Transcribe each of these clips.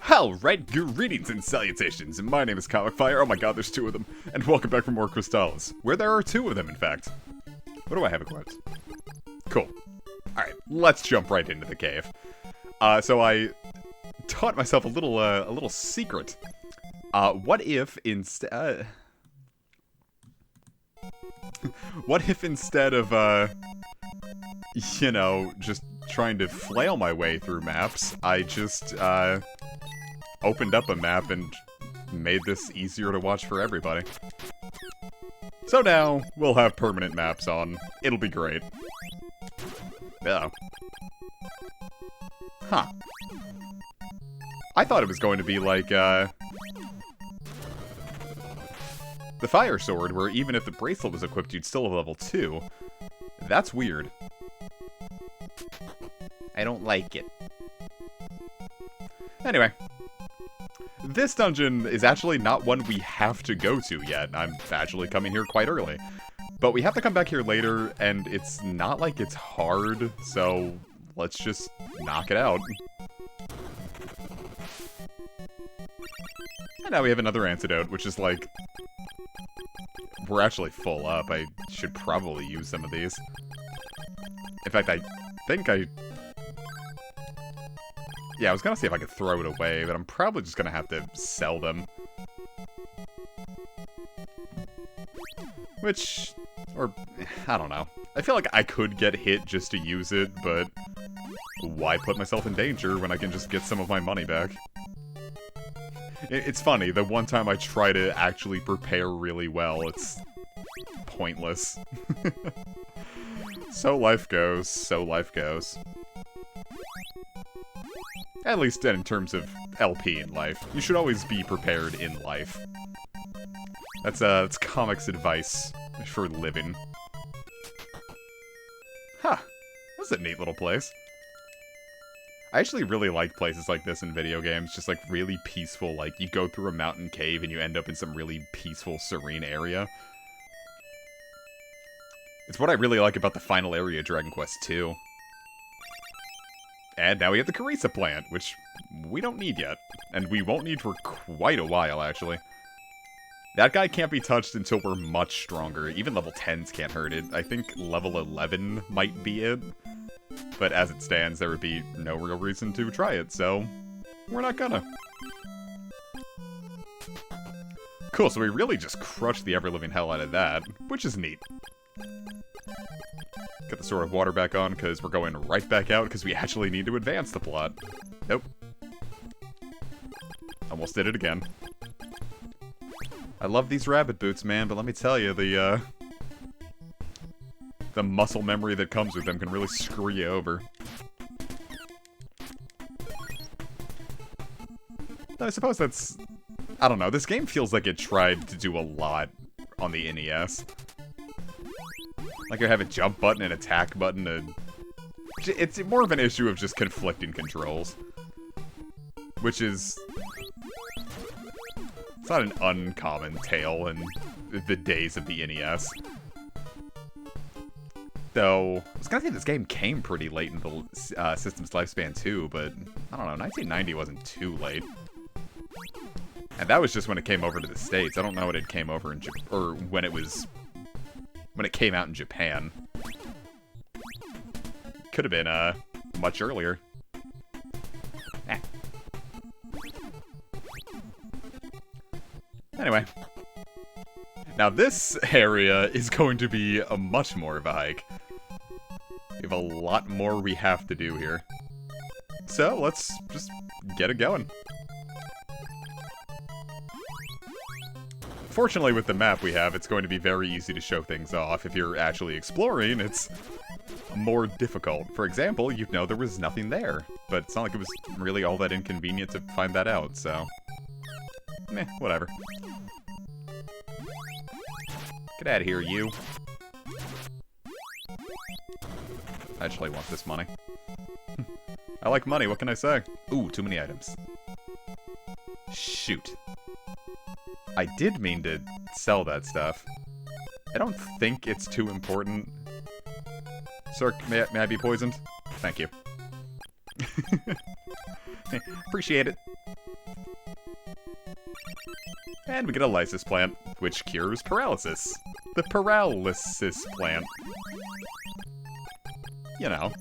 Alright, greetings and salutations. My name is Comic Fire. Oh my god, there's two of them. And welcome back for more Crystalis, where there are two of them, in fact. What do I have equipped? Cool. Alright, let's jump right into the cave. So I taught myself a little secret. What if instead... what if instead of, you know, just trying to flail my way through maps, I just, opened up a map and made this easier to watch for everybody. So now, we'll have permanent maps on. It'll be great. Yeah. Huh. I thought it was going to be like, the fire sword, where even if the bracelet was equipped, you'd still have level 2. That's weird. I don't like it. Anyway. This dungeon is actually not one we have to go to yet. I'm actually coming here quite early. But we have to come back here later, and it's not like it's hard, so let's just knock it out. And now we have another antidote, which is like... we're actually full up. I should probably use some of these. In fact, I think I... yeah, I was gonna see if I could throw it away, but I'm probably just gonna have to sell them. Which... or... I don't know. I feel like I could get hit just to use it, but... why put myself in danger when I can just get some of my money back? It's funny, the one time I try to actually prepare really well, it's... pointless. So life goes, so life goes. At least in terms of LP in life. You should always be prepared in life. That's comics advice for living. Huh. That's a neat little place. I actually really like places like this in video games. Just like really peaceful, like you go through a mountain cave and you end up in some really peaceful, serene area. It's what I really like about the final area of Dragon Quest II. And now we have the Crystalis plant, which we don't need yet. And we won't need for quite a while, actually. That guy can't be touched until we're much stronger. Even level 10s can't hurt it. I think level 11 might be it. But as it stands, there would be no real reason to try it, so we're not gonna. Cool, so we really just crushed the ever-living hell out of that, which is neat. Get the Sword of Water back on, because we're going right back out, because we actually need to advance the plot. Nope. Almost did it again. I love these rabbit boots, man, but let me tell you, the muscle memory that comes with them can really screw you over. I suppose that's... I don't know, this game feels like it tried to do a lot on the NES. Like you have a jump button and attack button and... it's more of an issue of just conflicting controls. Which is... it's not an uncommon tale in the days of the NES. Though, I was gonna say this game came pretty late in the system's lifespan too, but I don't know, 1990 wasn't too late. And that was just when it came over to the States. I don't know when it came over in or when it came out in Japan. Could have been much earlier. Eh. Anyway. Now this area is going to be a much more of a hike. We have a lot more we have to do here. So, let's just get it going. Fortunately, with the map we have, it's going to be very easy to show things off. If you're actually exploring, it's more difficult. For example, you'd know there was nothing there. But it's not like it was really all that inconvenient to find that out, so... meh, whatever. Get out of here, you. I actually want this money. I like money, what can I say? Ooh, too many items. Shoot. I did mean to sell that stuff. I don't think it's too important. Sir, may I be poisoned? Thank you. Appreciate it. And we get a lysis plant, which cures paralysis. The paralysis plant. You know.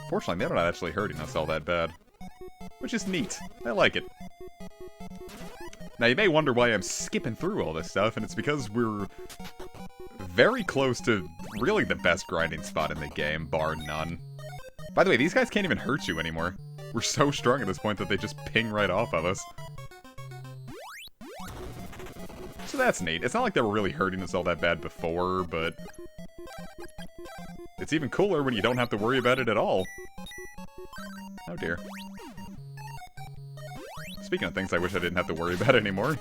Fortunately, they're not actually hurting us all that bad. Which is neat. I like it. Now, you may wonder why I'm skipping through all this stuff, and it's because we're very close to really the best grinding spot in the game, bar none. By the way, these guys can't even hurt you anymore. We're so strong at this point that they just ping right off of us. So that's neat. It's not like they were really hurting us all that bad before, but it's even cooler when you don't have to worry about it at all. Oh dear. Speaking of things I wish I didn't have to worry about anymore.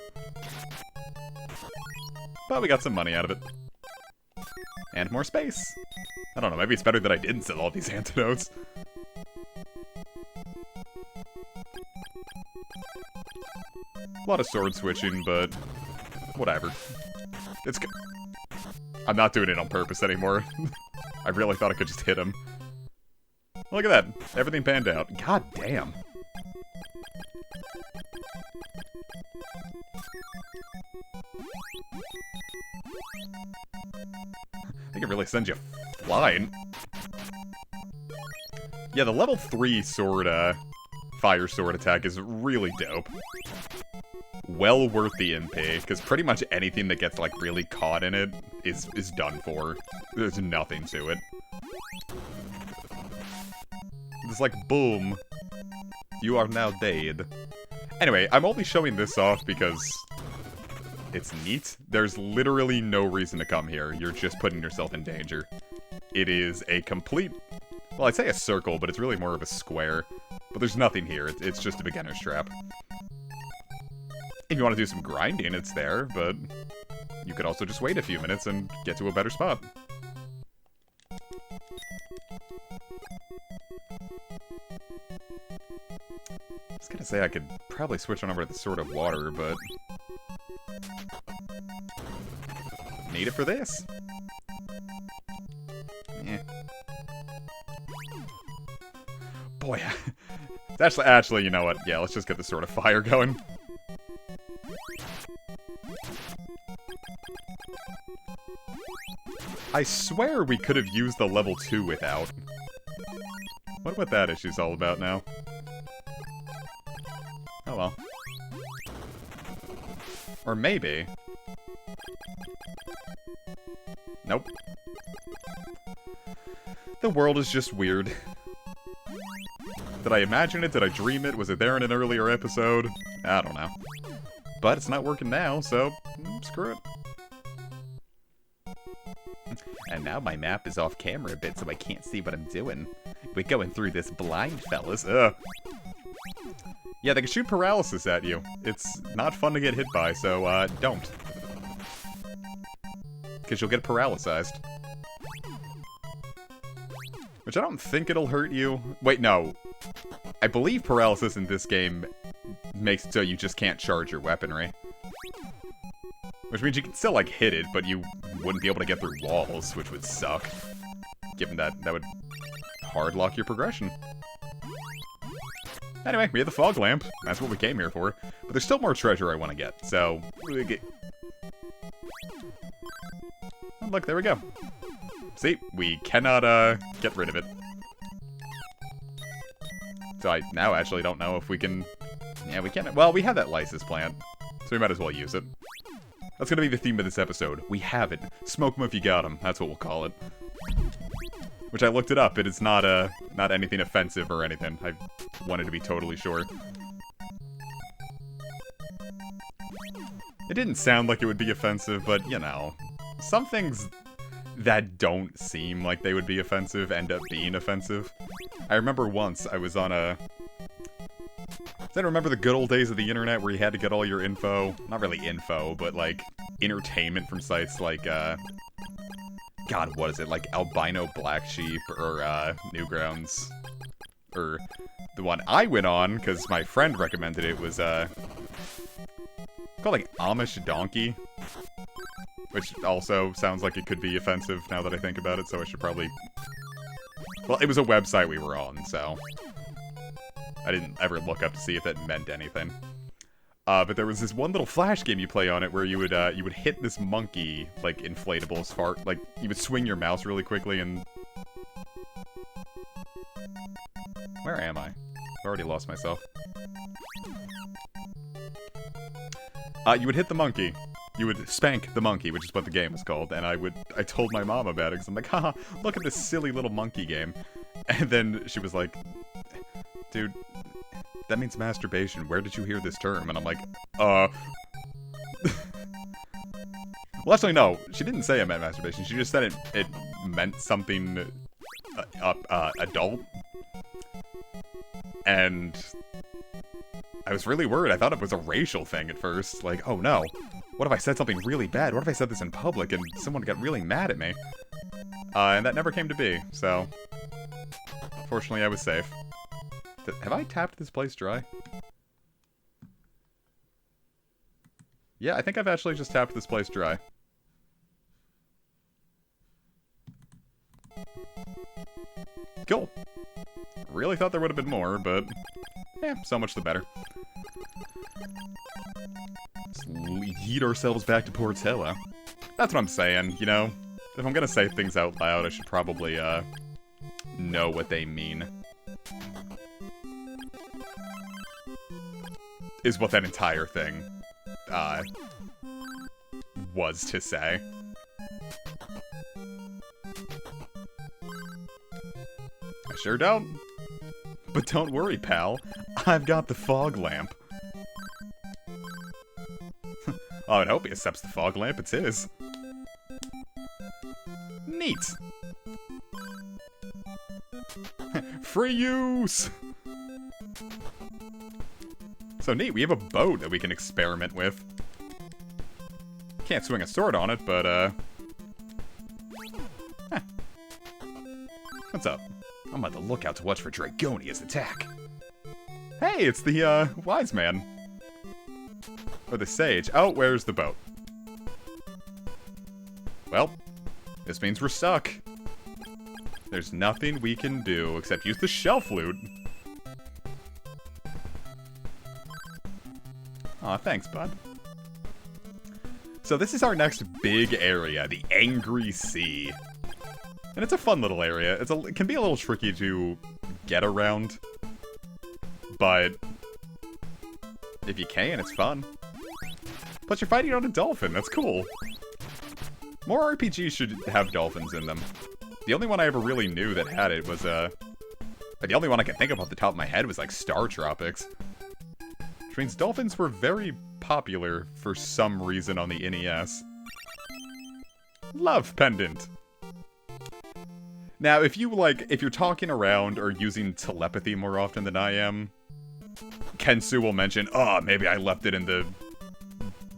But we got some money out of it. And more space. I don't know, maybe it's better that I didn't sell all these antidotes. A lot of sword switching, but whatever. It's good. I'm not doing it on purpose anymore. I really thought I could just hit him. Look at that. Everything panned out. God damn. I think it really sends you flying. Yeah, the level 3 sword, fire sword attack is really dope. Well worth the MP, because pretty much anything that gets, like, really caught in it is done for. There's nothing to it. It's like, boom. You are now dead. Anyway, I'm only showing this off because it's neat. There's literally no reason to come here. You're just putting yourself in danger. It is a complete... Well, I'd say a circle, but it's really more of a square. But there's nothing here. It's just a beginner's trap. If you want to do some grinding, it's there, but you could also just wait a few minutes and get to a better spot. I was gonna say I could probably switch on over to the Sword of Water, but need it for this. Eh. Boy, actually, you know what? Yeah, let's just get the Sword of Fire going. I swear we could have used the level 2 without. What about that issue's all about now? Oh well. Or maybe. Nope. The world is just weird. Did I imagine it? Did I dream it? Was it there in an earlier episode? I don't know. But it's not working now, so screw it. And now my map is off camera a bit, so I can't see what I'm doing. We're going through this blind, fellas. Ugh. Yeah, they can shoot paralysis at you. It's not fun to get hit by, so, don't. Because you'll get paralyzed. Which I don't think it'll hurt you. Wait, no. I believe paralysis in this game makes it so you just can't charge your weaponry. Which means you can still, like, hit it, but you wouldn't be able to get through walls, which would suck. Given that would hard lock your progression. Anyway, we have the fog lamp. That's what we came here for. But there's still more treasure I want to get, so... Oh, look, there we go. See, we cannot, get rid of it. So I now actually don't know if we can... Yeah, we can... Well, we have that lysis plant, so we might as well use it. That's gonna be the theme of this episode. We have it. Smoke 'em if you got 'em. That's what we'll call it. Which I looked it up. It is not, not anything offensive or anything. I wanted to be totally sure. It didn't sound like it would be offensive, but, you know. Some things that don't seem like they would be offensive end up being offensive. I remember once I was on a... I remember the good old days of the internet where you had to get all your info, not really info, but like entertainment from sites like, God, what is it, like Albino Black Sheep or Newgrounds, or the one I went on because my friend recommended it was called like Amish Donkey, which also sounds like it could be offensive now that I think about it, so I should probably... Well, it was a website we were on, so... I didn't ever look up to see if that meant anything. But there was this one little Flash game you play on it where you would hit this monkey, like, inflatable as far... Like, you would swing your mouse really quickly and... Where am I? I've already lost myself. You would hit the monkey. You would spank the monkey, which is what the game was called, and I told my mom about it, because I'm like, haha, look at this silly little monkey game. And then she was like, dude, that means masturbation. Where did you hear this term? And I'm like, Well, actually, no. She didn't say it meant masturbation. She just said it meant something adult. And I was really worried. I thought it was a racial thing at first. Like, oh no. What if I said something really bad? What if I said this in public and someone got really mad at me? And that never came to be, so... Fortunately, I was safe. Have I tapped this place dry? Yeah, I think I've actually just tapped this place dry. Cool. Really thought there would have been more, but... yeah, so much the better. Let's yeet ourselves back to Portella. That's what I'm saying, you know? If I'm gonna say things out loud, I should probably, know what they mean. Is what that entire thing, was to say. I sure don't. But don't worry, pal. I've got the fog lamp. Oh, I hope he accepts the fog lamp. It's his. Neat. Free use! So neat, we have a boat that we can experiment with. Can't swing a sword on it, but, What's up? I'm on the lookout to watch for Dragonia's attack. Hey, it's the, wise man. Or the sage. Oh, where's the boat? Well, this means we're stuck. There's nothing we can do except use the shell flute. Aw, thanks, bud. So this is our next big area, the Angry Sea. And it's a fun little area. It can be a little tricky to get around. But if you can, it's fun. Plus you're fighting on a dolphin, that's cool. More RPGs should have dolphins in them. The only one I ever really knew that had it was, the only one I can think of off the top of my head was, like, Star Tropics. Which means dolphins were very popular for some reason on the NES. Love pendant. Now, if you're talking around or using telepathy more often than I am, Kensu will mention, oh, maybe I left it in the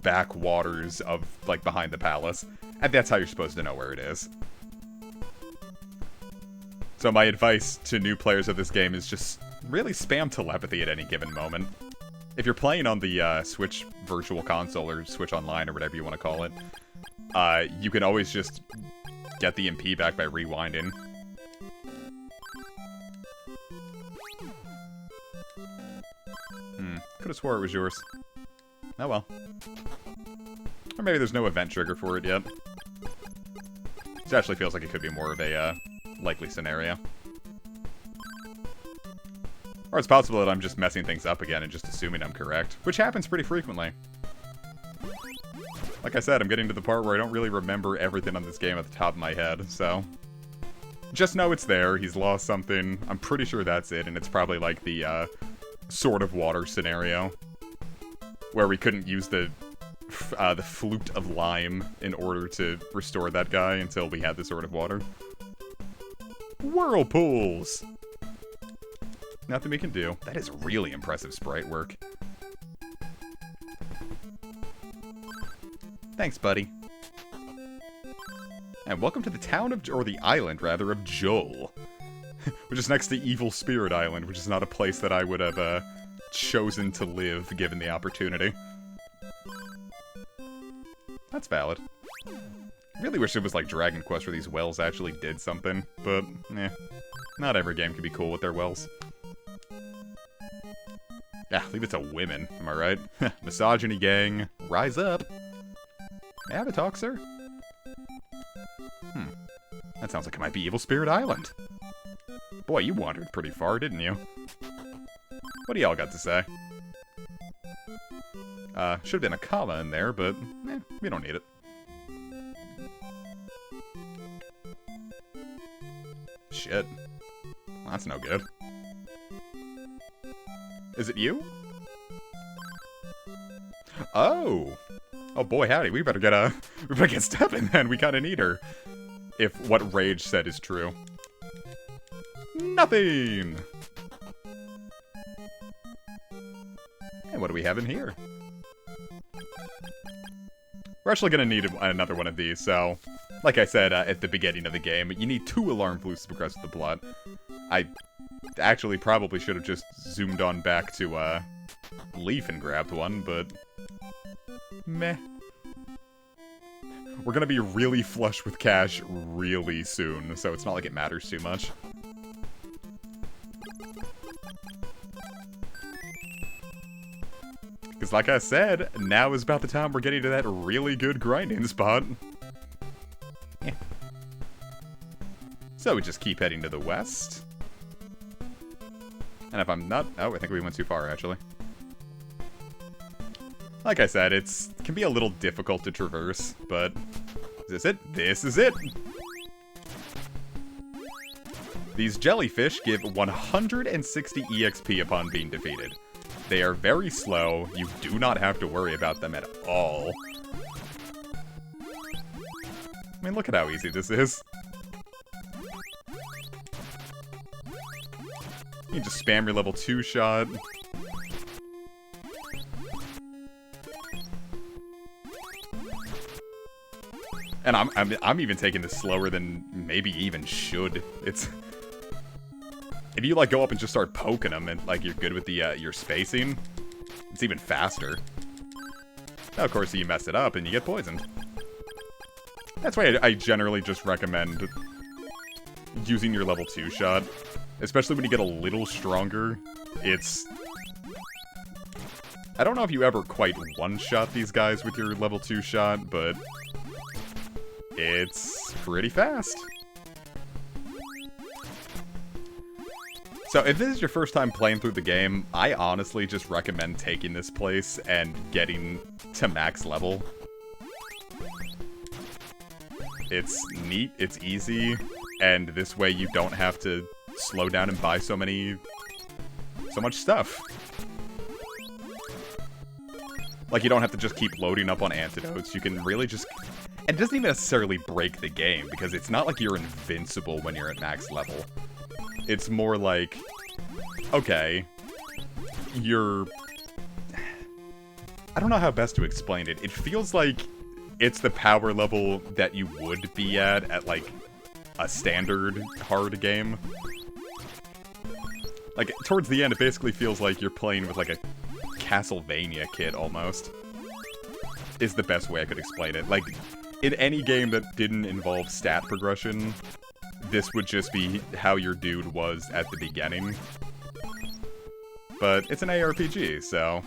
backwaters of, like, behind the palace. And that's how you're supposed to know where it is. So my advice to new players of this game is just really spam telepathy at any given moment. If you're playing on the Switch Virtual Console or Switch Online or whatever you want to call it, you can always just get the MP back by rewinding. Could have swore it was yours. Oh well. Or maybe there's no event trigger for it yet. It actually feels like it could be more of a likely scenario. Or it's possible that I'm just messing things up again and just assuming I'm correct, which happens pretty frequently. Like I said, I'm getting to the part where I don't really remember everything on this game at the top of my head, so... just know it's there, he's lost something, I'm pretty sure that's it, and it's probably like the, Sword of Water scenario. Where we couldn't use the Flute of Lime in order to restore that guy until we had the Sword of Water. Whirlpools! Nothing we can do. That is really impressive sprite work. Thanks, buddy. And welcome to the town of, or the island, rather, of Joel. Which is next to Evil Spirit Island, which is not a place that I would have, chosen to live, given the opportunity. That's valid. Really wish it was like Dragon Quest where these wells actually did something, but, eh. Not every game can be cool with their wells. Yeah, leave it to women, am I right? Misogyny gang, rise up. May I have a talk, sir? That sounds like it might be Evil Spirit Island. Boy, you wandered pretty far, didn't you? What do y'all got to say? Should have been a comma in there, but we don't need it. Shit. That's no good. Is it you? Oh! Oh boy, howdy, we better get stepping then, we kinda need her. If what Rage said is true. Nothing! And what do we have in here? We're actually gonna need another one of these, so... Like I said at the beginning of the game, you need 2 alarm flutes to progress with the plot. I actually probably should have just zoomed on back to Leaf and grabbed one, but... Meh. We're gonna be really flush with cash really soon, so it's not like it matters too much. Because like I said, now is about the time we're getting to that really good grinding spot. Yeah. So we just keep heading to the west. And if I'm not... Oh, I think we went too far, actually. Like I said, it can be a little difficult to traverse, but... Is this it? This is it! These jellyfish give 160 EXP upon being defeated. They are very slow, you do not have to worry about them at all. I mean, look at how easy this is. You can just spam your level 2 shot. And I'm even taking this slower than maybe even should. It's... If you, like, go up and just start poking them and, like, you're good with the, your spacing, it's even faster. Now, of course, you mess it up and you get poisoned. That's why I generally just recommend using your level 2 shot. Especially when you get a little stronger. It's... I don't know if you ever quite one-shot these guys with your level 2 shot, but... It's pretty fast. So if this is your first time playing through the game, I honestly just recommend taking this place and getting to max level. It's neat, it's easy, and this way you don't have to slow down and buy so much stuff. Like, you don't have to just keep loading up on antidotes, you can really just... And it doesn't even necessarily break the game, because it's not like you're invincible when you're at max level. It's more like, okay, you're... I don't know how best to explain it. It feels like it's the power level that you would be at like, a standard hard game. Like, towards the end, it basically feels like you're playing with, like, a Castlevania kit, almost. Is the best way I could explain it. Like, in any game that didn't involve stat progression, this would just be how your dude was at the beginning. But it's an ARPG, so...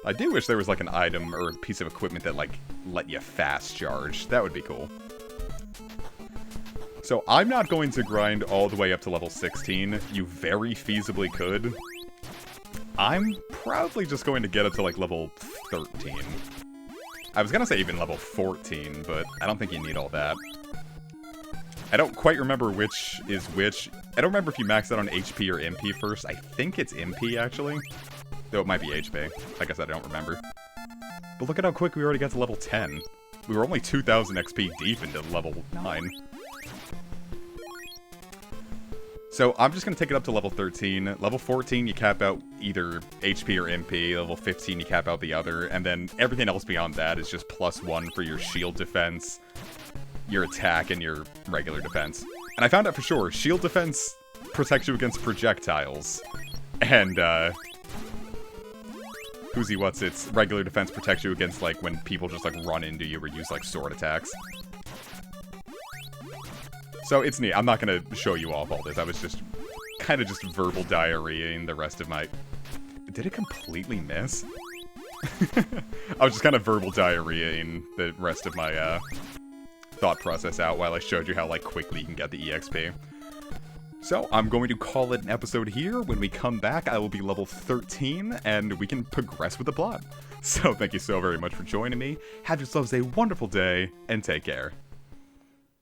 I do wish there was, like, an item or a piece of equipment that, like, let you fast charge. That would be cool. So I'm not going to grind all the way up to level 16. You very feasibly could. I'm probably just going to get up to, like, level 13. I was gonna say even level 14, but I don't think you need all that. I don't quite remember which is which. I don't remember if you max out on HP or MP first. I think it's MP, actually. Though it might be HP. Like I said, I don't remember. But look at how quick we already got to level 10. We were only 2,000 XP deep into level 9. So I'm just going to take it up to level 13. Level 14, you cap out either HP or MP. Level 15, you cap out the other. And then everything else beyond that is just +1 for your shield defense, your attack, and your regular defense. And I found out for sure, shield defense protects you against projectiles. And, Whoosy What's It's regular defense protects you against, like, when people just, like, run into you or use, like, sword attacks. So it's neat. I'm not going to show you off all this. I was just kind of just verbal diarrhea-ing the rest of my... Did it completely miss? I was just kind of verbal diarrhea-ing the rest of my thought process out while I showed you how like quickly you can get the EXP. So, I'm going to call it an episode here. When we come back, I will be level 13, and we can progress with the plot. So, thank you so very much for joining me. Have yourselves a wonderful day, and take care.